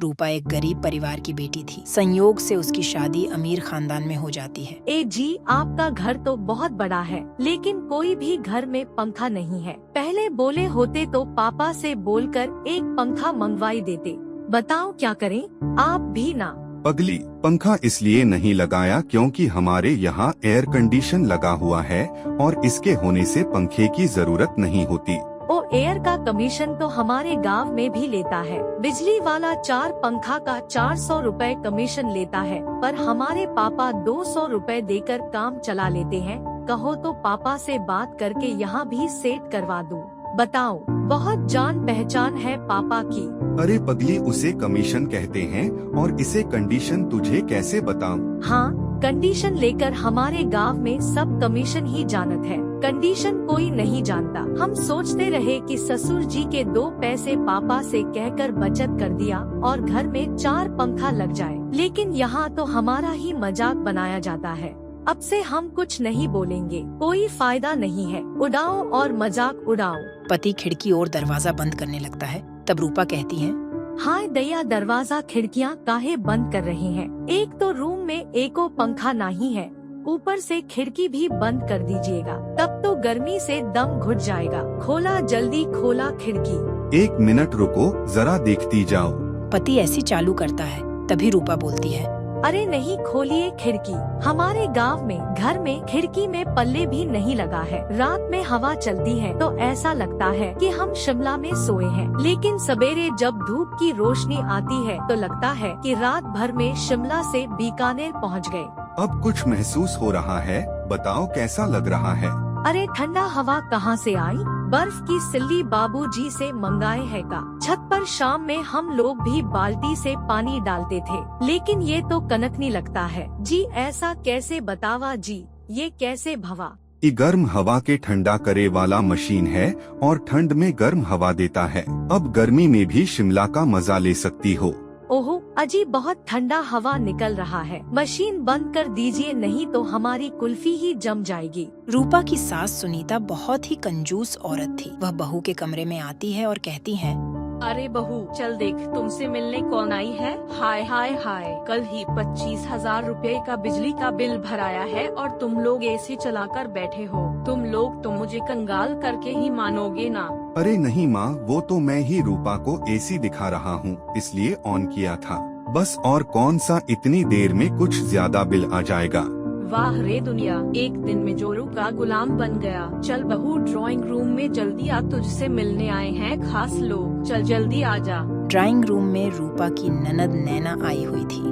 रूपा एक गरीब परिवार की बेटी थी। संयोग से उसकी शादी अमीर खानदान में हो जाती है। ए जी, आपका घर तो बहुत बड़ा है, लेकिन कोई भी घर में पंखा नहीं है। पहले बोले होते तो पापा से बोलकर एक पंखा मंगवाई देते। बताओ क्या करें, आप भी ना। पगली, पंखा इसलिए नहीं लगाया क्योंकि हमारे यहाँ एयर कंडीशन लगा हुआ है और इसके होने से पंखे की जरूरत नहीं होती। ओ, एयर का कमीशन तो हमारे गांव में भी लेता है। बिजली वाला 4 पंखा का 400 रुपए कमीशन लेता है, पर हमारे पापा 200 रुपए देकर काम चला लेते हैं। कहो तो पापा से बात करके यहाँ भी सेट करवा दूं। बताओ, बहुत जान पहचान है पापा की। अरे पगली, उसे कमीशन कहते हैं और इसे कंडीशन तुझे कैसे बताऊं? हाँ, कंडीशन लेकर हमारे गांव में सब कमीशन ही जानत है, कंडीशन कोई नहीं जानता। हम सोचते रहे कि ससुर जी के 2 पैसे पापा से कहकर बचत कर दिया और घर में 4 पंखा लग जाए, लेकिन यहाँ तो हमारा ही मजाक बनाया जाता है। अब से हम कुछ नहीं बोलेंगे, कोई फायदा नहीं है, उड़ाओ और मजाक उड़ाओ। पति खिड़की और दरवाजा बंद करने लगता है। तब रूपा कहती है, हाय दया, दरवाजा खिड़कियाँ काहे बंद कर रहे हैं? एक तो रूम में एको पंखा नहीं है, ऊपर से खिड़की भी बंद कर दीजिएगा, तब तो गर्मी से दम घुट जाएगा। खोला, जल्दी खोला खिड़की। 1 मिनट रुको, जरा देखती जाओ। पति ऐसी चालू करता है। तभी रूपा बोलती है, अरे नहीं, खोलिए खिड़की। हमारे गांव में घर में खिड़की में पल्ले भी नहीं लगा है। रात में हवा चलती है तो ऐसा लगता है कि हम शिमला में सोए हैं, लेकिन सवेरे जब धूप की रोशनी आती है तो लगता है कि रात भर में शिमला से बीकानेर पहुंच गए। अब कुछ महसूस हो रहा है, बताओ कैसा लग रहा है? अरे ठंडा हवा कहाँ से आई? बर्फ की सिल्ली बाबूजी से मंगाए है का। छत पर शाम में हम लोग भी बाल्टी से पानी डालते थे, लेकिन ये तो कनकनी लगता है जी। ऐसा कैसे बतावा जी, ये कैसे भवा? ये गर्म हवा के ठंडा करे वाला मशीन है और ठंड में गर्म हवा देता है। अब गर्मी में भी शिमला का मजा ले सकती हो। ओहो अजी, बहुत ठंडा हवा निकल रहा है, मशीन बंद कर दीजिए, नहीं तो हमारी कुल्फी ही जम जाएगी। रूपा की सास सुनीता बहुत ही कंजूस औरत थी। वह बहू के कमरे में आती है और कहती है, अरे बहू, चल देख, तुमसे मिलने कौन आई है। हाय हाय हाय, कल ही 25,000 रुपए का बिजली का बिल भराया है और तुम लोग एसी चलाकर बैठे हो। तुम लोग तो मुझे कंगाल करके ही मानोगे ना। अरे नहीं माँ, वो तो मैं ही रूपा को एसी दिखा रहा हूँ, इसलिए ऑन किया था बस। और कौन सा इतनी देर में कुछ ज्यादा बिल आ जाएगा। वाह रे दुनिया, एक दिन में जोरू का गुलाम बन गया। चल बहू, ड्राइंग रूम में जल्दी आ, तुझसे मिलने आए हैं खास लोग। चल जल्दी आ जा। ड्राइंग रूम में रूपा की ननद नैना आई हुई थी,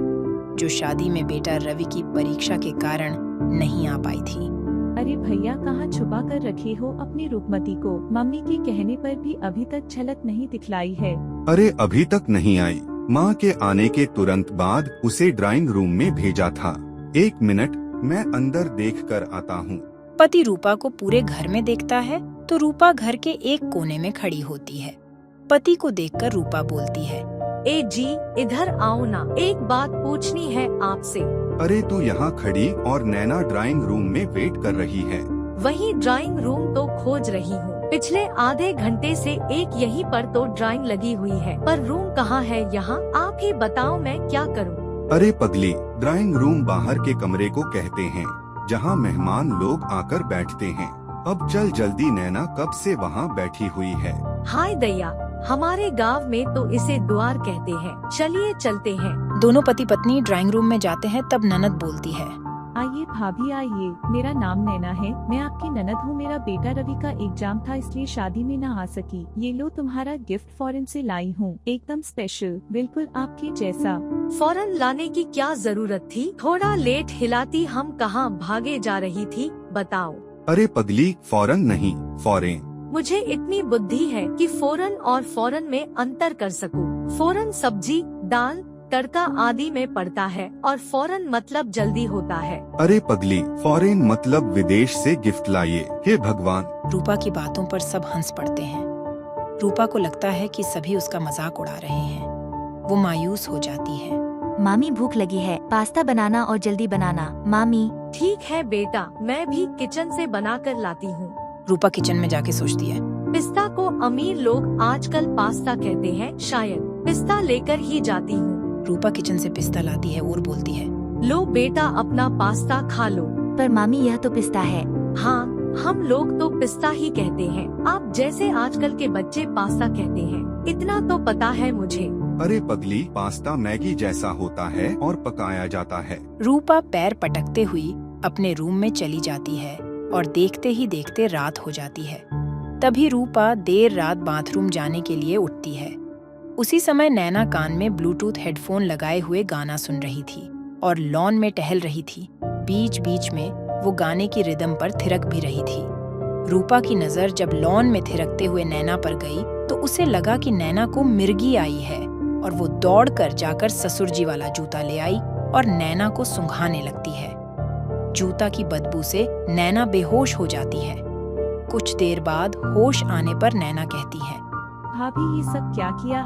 जो शादी में बेटा रवि की परीक्षा के कारण नहीं आ पाई थी। अरे भैया, कहाँ छुपा कर रखे हो अपनी रूपमती को? मम्मी के कहने पर भी अभी तक झलक नहीं दिखलाई है। अरे अभी तक नहीं आई, माँ के आने के तुरंत बाद उसे ड्राइंग रूम में भेजा था। 1 मिनट, मैं अंदर देख कर आता हूँ। पति रूपा को पूरे घर में देखता है तो रूपा घर के एक कोने में खड़ी होती है। पति को देखकर रूपा बोलती है, ए जी, इधर आओ ना, एक बात पूछनी है आपसे। अरे तू यहाँ खड़ी और नैना ड्राइंग रूम में वेट कर रही है। वही ड्राइंग रूम तो खोज रही हूँ, पिछले आधे घंटे से एक यहीं पर तो ड्राइंग लगी हुई है, पर रूम कहाँ है यहाँ? आप ही बताओ, मैं क्या करूँ? अरे पगली, ड्राइंग रूम बाहर के कमरे को कहते हैं, जहाँ मेहमान लोग आकर बैठते हैं। अब चल जल्दी, नैना कब से वहाँ बैठी हुई है। हाय दया, हमारे गांव में तो इसे द्वार कहते हैं, चलिए चलते हैं। दोनों पति पत्नी ड्राइंग रूम में जाते हैं। तब ननद बोलती है, आइए भाभी आइए, मेरा नाम नैना है, मैं आपकी ननद हूँ। मेरा बेटा रवि का एग्जाम था, इसलिए शादी में ना आ सकी। ये लो तुम्हारा गिफ्ट फॉरेन से लाई हूँ, एकदम स्पेशल, बिल्कुल आपके जैसा। फौरन लाने की क्या जरूरत थी? थोड़ा लेट हिलाती, हम कहाँ भागे जा रही थी, बताओ। अरे पगली, फौरन नहीं, फौरेन। मुझे इतनी बुद्धि है कि फौरन और फौरन में अंतर कर सकूं। फौरन सब्जी, दाल, तड़का आदि में पड़ता है और फौरन मतलब जल्दी होता है। अरे पगली, फॉरेन मतलब विदेश से गिफ्ट लाइए। हे भगवान। रूपा की बातों पर सब हंस पड़ते हैं। रूपा को लगता है कि सभी उसका मजाक उड़ा रहे हैं। वो मायूस हो जाती है। मामी भूख लगी है, पास्ता बनाना और जल्दी बनाना। मामी। ठीक है बेटा, मैं भी किचन से बना कर लाती हूँ। रूपा किचन में जाके सोचती है, पिस्ता को अमीर लोग आजकल पास्ता कहते हैं शायद। पिस्ता लेकर ही जाती हूँ। रूपा किचन से पिस्ता लाती है और बोलती है, लो बेटा अपना पास्ता खा लो। पर मामी यह तो पिस्ता है। हाँ, हम लोग तो पिस्ता ही कहते हैं, आप जैसे आजकल के बच्चे पास्ता कहते हैं, इतना तो पता है मुझे। अरे पगली, पास्ता मैगी जैसा होता है और पकाया जाता है। रूपा पैर पटकते हुई अपने रूम में चली जाती है और देखते ही देखते रात हो जाती है। तभी रूपा देर रात बाथरूम जाने के लिए उठती है। उसी समय नैना कान में ब्लूटूथ हेडफोन लगाए हुए गाना सुन रही थी और लॉन में टहल रही थी। बीच बीच में वो गाने की रिदम पर थिरक भी रही थी। रूपा की नजर जब लॉन में थिरकते हुए नैना पर गई तो उसे लगा कि नैना को मिर्गी आई है और वो दौड़कर जाकर ससुर जी वाला जूता ले आई और नैना को सूंघाने लगती है। जूता की बदबू से नैना बेहोश हो जाती है। कुछ देर बाद होश आने पर नैना कहती है, भाभी ये सब क्या किया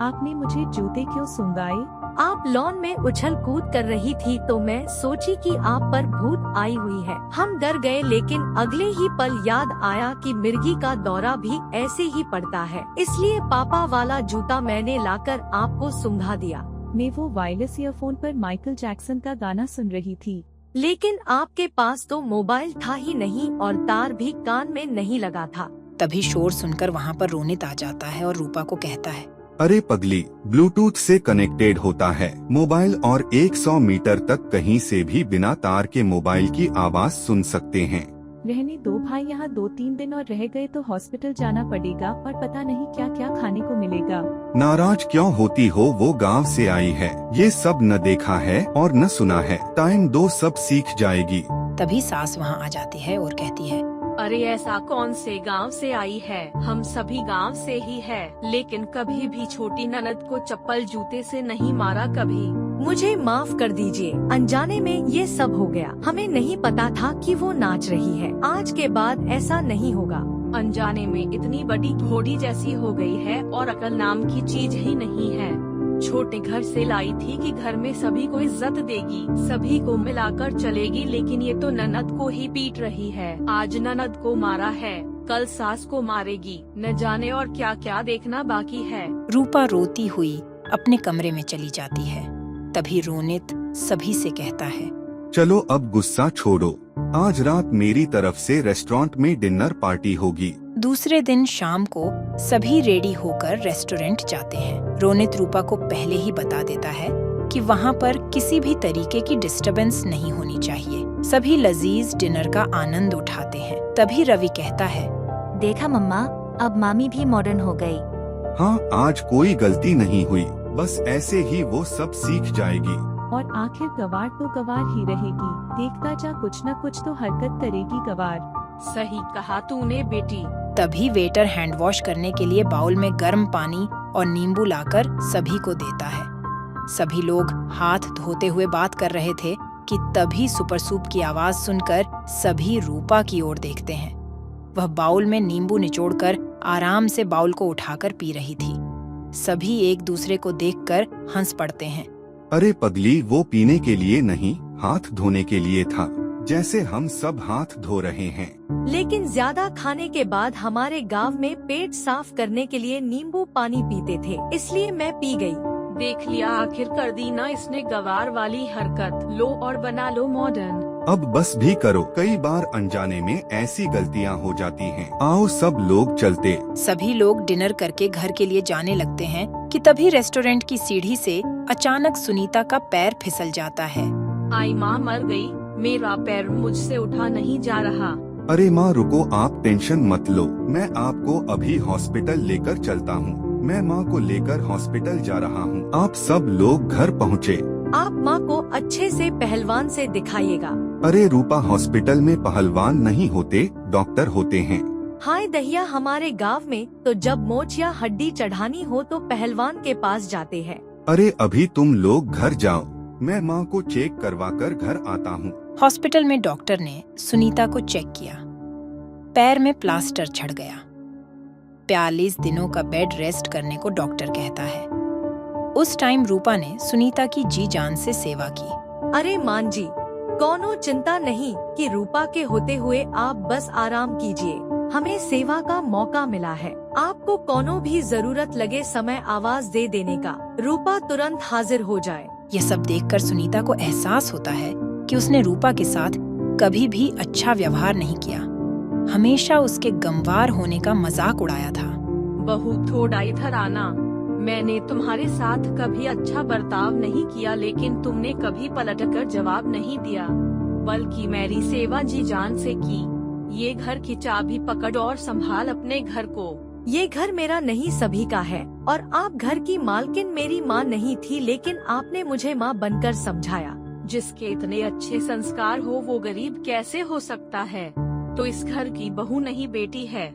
आपने मुझे जूते क्यों सूंघाए? आप लॉन में उछल कूद कर रही थी तो मैं सोची कि आप पर भूत आई हुई है। हम डर गए, लेकिन अगले ही पल याद आया कि मिर्गी का दौरा भी ऐसे ही पड़ता है, इसलिए पापा वाला जूता मैंने लाकर आपको सूंघा दिया। मैं वो वायरलेस ईयरफोन पर माइकल जैक्सन का गाना सुन रही थी। लेकिन आपके पास तो मोबाइल था ही नहीं और तार भी कान में नहीं लगा था। तभी शोर सुनकर वहाँ पर रोनित आ जाता है और रूपा को कहता है, अरे पगली, ब्लूटूथ से कनेक्टेड होता है मोबाइल और 100 मीटर तक कहीं से भी बिना तार के मोबाइल की आवाज सुन सकते हैं। रहने दो भाई, यहाँ 2-3 दिन और रह गए तो हॉस्पिटल जाना पड़ेगा और पता नहीं क्या क्या खाने को मिलेगा। नाराज क्यों होती हो, वो गांव से आई है, ये सब न देखा है और न सुना है, टाइम दो सब सीख जाएगी। तभी सास वहाँ आ जाती है और कहती है, अरे ऐसा कौन से गांव से आई है, हम सभी गांव से ही है, लेकिन कभी भी छोटी ननद को चप्पल जूते से नहीं मारा कभी। मुझे माफ कर दीजिए, अनजाने में ये सब हो गया, हमें नहीं पता था कि वो नाच रही है। आज के बाद ऐसा नहीं होगा। अनजाने में इतनी बड़ी घोड़ी जैसी हो गई है और अकल नाम की चीज ही नहीं है। छोटे घर से लाई थी कि घर में सभी को इज्जत देगी, सभी को मिलाकर चलेगी, लेकिन ये तो ननद को ही पीट रही है। आज ननद को मारा है, कल सास को मारेगी, न जाने और क्या क्या देखना बाकी है। रूपा रोती हुई अपने कमरे में चली जाती है। तभी रोनित सभी से कहता है, चलो अब गुस्सा छोड़ो, आज रात मेरी तरफ से रेस्टोरेंट में डिनर पार्टी होगी। दूसरे दिन शाम को सभी रेडी होकर रेस्टोरेंट जाते हैं। रोनित रूपा को पहले ही बता देता है कि वहाँ पर किसी भी तरीके की डिस्टरबेंस नहीं होनी चाहिए। सभी लजीज डिनर का आनंद उठाते हैं। तभी रवि कहता है, देखा मम्मा, अब मामी भी मॉडर्न हो गई। हाँ, आज कोई गलती नहीं हुई, बस ऐसे ही वो सब सीख जाएगी। और आखिर गवार तो गवार ही रहेगी, देखता जा कुछ न कुछ तो हरकत करेगी गवार। सही कहा तूने बेटी। तभी वेटर हैंड वॉश करने के लिए बाउल में गर्म पानी और नींबू लाकर सभी को देता है। सभी लोग हाथ धोते हुए बात कर रहे थे कि तभी सुपर सूप की आवाज सुनकर सभी रूपा की ओर देखते हैं। वह बाउल में नींबू निचोड़कर आराम से बाउल को उठाकर पी रही थी। सभी एक दूसरे को देखकर हंस पड़ते हैं। अरे पगली, वो पीने के लिए नहीं, हाथ धोने के लिए था, जैसे हम सब हाथ धो रहे हैं। लेकिन ज्यादा खाने के बाद हमारे गांव में पेट साफ करने के लिए नींबू पानी पीते थे, इसलिए मैं पी गई। देख लिया, आखिर कर दी ना इसने गवार वाली हरकत। लो और बना लो मॉडर्न। अब बस भी करो, कई बार अनजाने में ऐसी गलतियाँ हो जाती हैं। आओ सब लोग चलते। सभी लोग डिनर करके घर के लिए जाने लगते हैं कि तभी रेस्टोरेंट की सीढ़ी से अचानक सुनीता का पैर फिसल जाता है। आई माँ मर गई, मेरा पैर मुझसे उठा नहीं जा रहा। अरे माँ रुको, आप टेंशन मत लो, मैं आपको अभी हॉस्पिटल लेकर चलता हूँ। मैं माँ को लेकर हॉस्पिटल जा रहा हूँ। आप सब लोग घर पहुँचे। आप माँ को अच्छे से पहलवान से दिखाइएगा। अरे रूपा, हॉस्पिटल में पहलवान नहीं होते, डॉक्टर होते हैं। हाय दहिया, हमारे गांव में तो जब मोच या हड्डी चढ़ानी हो तो पहलवान के पास जाते हैं। अरे अभी तुम लोग घर जाओ, मैं माँ को चेक करवा कर घर आता हूँ। हॉस्पिटल में डॉक्टर ने सुनीता को चेक किया। पैर में प्लास्टर छड़ गया। 42 दिनों का बेड रेस्ट करने को डॉक्टर कहता है। उस टाइम रूपा ने सुनीता की जी जान से सेवा की। अरे मान जी, कोनो चिंता नहीं कि रूपा के होते हुए आप बस आराम कीजिए, हमें सेवा का मौका मिला है। आपको कोनो भी जरूरत लगे समय आवाज दे देने का, रूपा तुरंत हाजिर हो जाए। ये सब देखकर सुनीता को एहसास होता है कि उसने रूपा के साथ कभी भी अच्छा व्यवहार नहीं किया, हमेशा उसके गमवार होने का मजाक उड़ाया था। बहू थोड़ा इधर आना। मैंने तुम्हारे साथ कभी अच्छा बर्ताव नहीं किया, लेकिन तुमने कभी पलटकर जवाब नहीं दिया, बल्कि मेरी सेवा जी जान से की। ये घर की चाबी पकड़ और संभाल अपने घर को। ये घर मेरा नहीं सभी का है, और आप घर की मालकिन मेरी माँ नहीं थी, लेकिन आपने मुझे माँ बनकर समझाया। जिसके इतने अच्छे संस्कार हो वो गरीब कैसे हो सकता है? तो इस घर की बहू नहीं बेटी है।